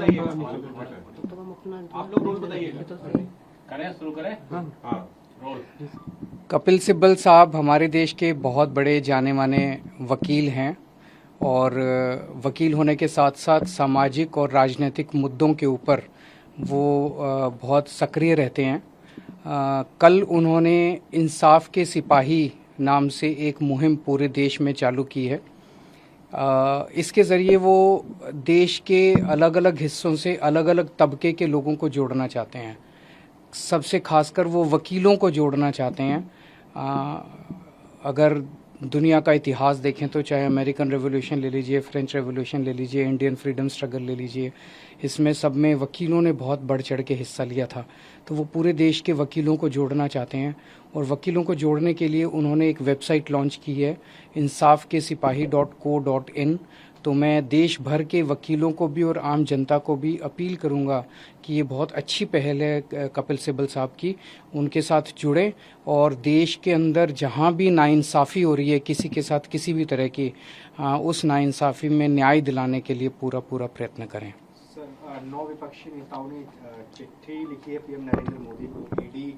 आप लोग रोल बताइए। करें शुरू करें। हाँ रोल। कपिल सिब्बल साहब हमारे देश के बहुत बड़े जाने माने वकील हैं और वकील होने के साथ साथ सामाजिक और राजनीतिक मुद्दों के ऊपर वो बहुत सक्रिय रहते हैं। कल उन्होंने इंसाफ के सिपाही नाम से एक मुहिम पूरे देश में चालू की है। इसके ज़रिए वो देश के अलग अलग हिस्सों से अलग अलग तबके के लोगों को जोड़ना चाहते हैं। सबसे खासकर वो वकीलों को जोड़ना चाहते हैं। अगर दुनिया का इतिहास देखें तो चाहे अमेरिकन रेवोल्यूशन ले लीजिए, फ्रेंच रेवोल्यूशन ले लीजिए, इंडियन फ्रीडम स्ट्रगल ले लीजिए, इसमें सब में वकीलों ने बहुत बढ़ चढ़ के हिस्सा लिया था। तो वो पूरे देश के वकीलों को जोड़ना चाहते हैं और वकीलों को जोड़ने के लिए उन्होंने एक वेबसाइट लॉन्च की है, insafkesipahi.co.in। तो मैं देश भर के वकीलों को भी और आम जनता को भी अपील करूंगा कि ये बहुत अच्छी पहल है कपिल सिब्बल साहब की, उनके साथ जुड़ें और देश के अंदर जहां भी नाइंसाफ़ी हो रही है किसी के साथ किसी भी तरह की, उस नाइंसाफ़ी में न्याय दिलाने के लिए पूरा प्रयत्न करें। सर, 9 विपक्षी नेताओं ने चिट्ठी लिखी है पीएम नरेंद्र मोदी को ईडी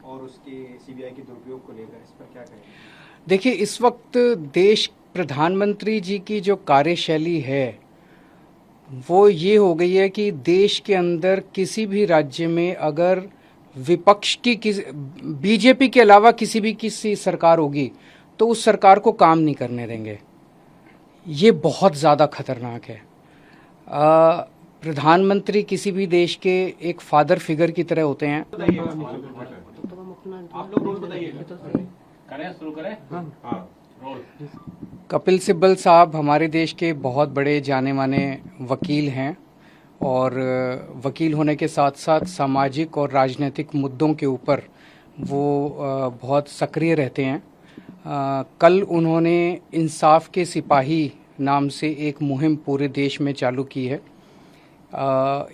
और उसके सीबीआई के दुरुपयोग को लेकर, इस पर क्या कहेंगे? देखिए, इस वक्त देश प्रधानमंत्री जी की जो कार्यशैली है वो ये हो गई है कि देश के अंदर किसी भी राज्य में अगर विपक्ष की बीजेपी के अलावा किसी सरकार होगी तो उस सरकार को काम नहीं करने देंगे। ये बहुत ज़्यादा खतरनाक है। प्रधानमंत्री किसी भी देश के एक फादर फिगर की तरह होते हैं। आप लोग रोल बताइए। करें शुरू करें। हाँ रोल। कपिल सिब्बल साहब हमारे देश के बहुत बड़े जाने माने वकील हैं और वकील होने के साथ साथ सामाजिक और राजनीतिक मुद्दों के ऊपर वो बहुत सक्रिय रहते हैं। कल उन्होंने इंसाफ के सिपाही नाम से एक मुहिम पूरे देश में चालू की है।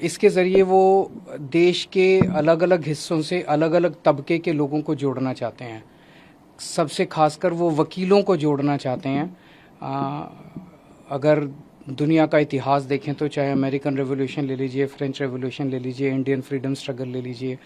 इसके ज़रिए वो देश के अलग अलग हिस्सों से अलग अलग तबके के लोगों को जोड़ना चाहते हैं। सबसे खासकर वो वकीलों को जोड़ना चाहते हैं। अगर दुनिया का इतिहास देखें तो चाहे अमेरिकन रेवोल्यूशन ले लीजिए, फ्रेंच रेवोल्यूशन ले लीजिए, इंडियन फ्रीडम स्ट्रगल ले लीजिए,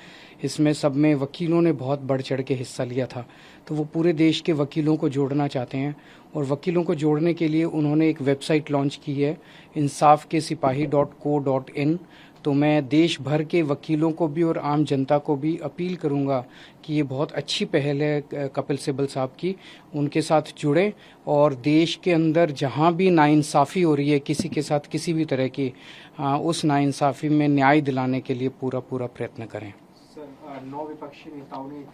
इसमें सब में वकीलों ने बहुत बढ़ चढ़ के हिस्सा लिया था। तो वो पूरे देश के वकीलों को जोड़ना चाहते हैं और वकीलों को जोड़ने के लिए उन्होंने एक वेबसाइट लॉन्च की है, insafkesipahi.co.in। तो मैं देश भर के वकीलों को भी और आम जनता को भी अपील करूंगा कि ये बहुत अच्छी पहल है कपिल सिब्बल साहब की, उनके साथ जुड़ें और देश के अंदर जहां भी नाइंसाफ़ी हो रही है किसी के साथ किसी भी तरह की, उस नाइंसाफ़ी में न्याय दिलाने के लिए पूरा प्रयत्न करें। सर, 9 विपक्षी नेताओं ने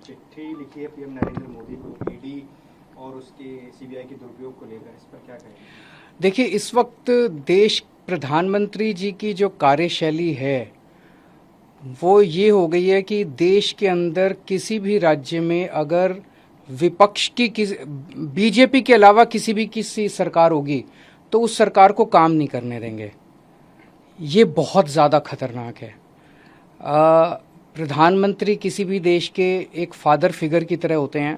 चिट्ठी लिखी है पीएम नरेंद्र मोदी को ईडी और उसके सीबीआई के दुरुपयोग को लेकर, इस पर क्या कहेंगे? देखिए, इस वक्त देश प्रधानमंत्री जी की जो कार्यशैली है वो ये हो गई है कि देश के अंदर किसी भी राज्य में अगर विपक्ष की बीजेपी के अलावा किसी सरकार होगी तो उस सरकार को काम नहीं करने देंगे। ये बहुत ज़्यादा खतरनाक है। प्रधानमंत्री किसी भी देश के एक फादर फिगर की तरह होते हैं।